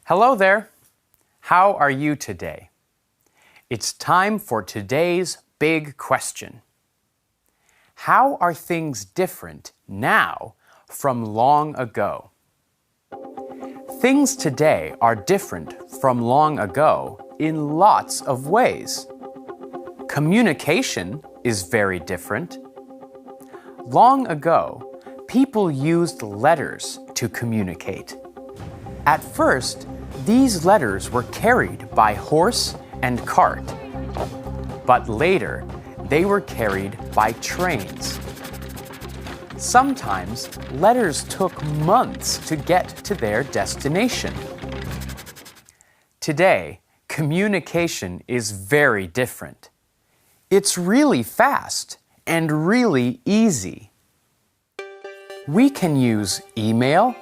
Hello there. How are you today? It's time for today's big question. How are things different now from long ago? Things today are different from long ago in lots of ways. Communication is very different. Long ago, people used letters to communicate. At first, these letters were carried by horse and cart. But later, they were carried by trains. Sometimes, letters took months to get to their destination. Today, communication is very different. It's really fast and really easy. We can use email,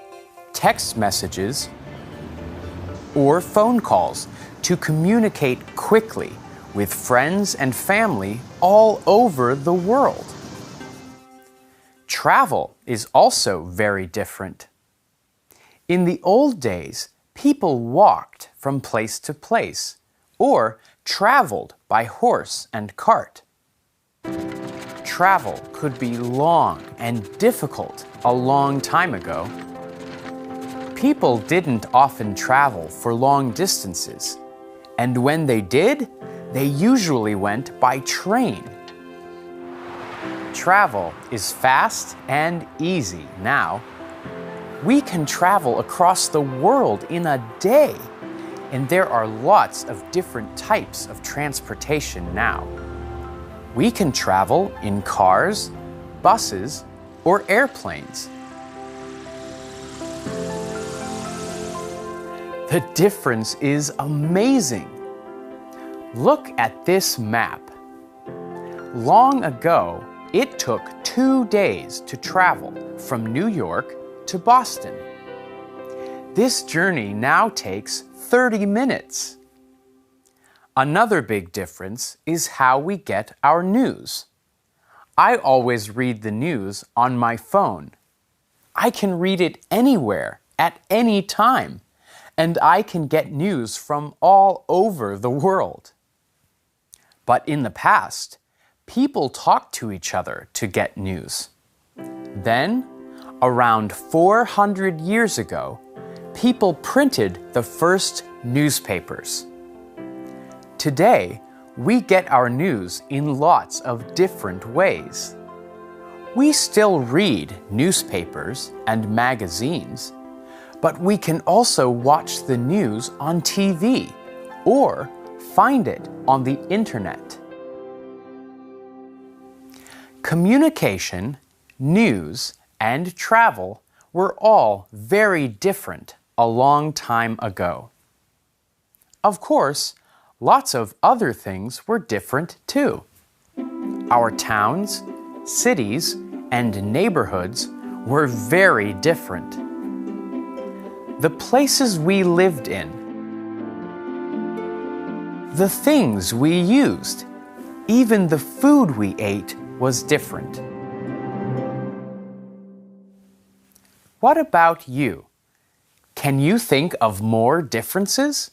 text messages, or phone calls to communicate quickly with friends and family all over the world. Travel is also very different. In the old days, people walked from place to place or traveled by horse and cart. Travel could be long and difficult a long time ago. People didn't often travel for long distances, and when they did, they usually went by train. Travel is fast and easy now. We can travel across the world in a day, and there are lots of different types of transportation now. We can travel in cars, buses, or airplanes. The difference is amazing. Look at this map. Long ago, it took 2 days to travel from New York to Boston. This journey now takes 30 minutes. Another big difference is how we get our news. I always read the news on my phone. I can read it anywhere, at any time, and I can get news from all over the world. But in the past, people talked to each other to get news. Then, around 400 years ago, people printed the first newspapers. Today, we get our news in lots of different ways. We still read newspapers and magazines, but we can also watch the news on TV or find it on the internet. Communication, news, and travel were all very different a long time ago. Of course, lots of other things were different too. Our towns, cities, and neighborhoods were very different. The places we lived in, the things we used, even the food we ate was different. What about you? Can you think of more differences?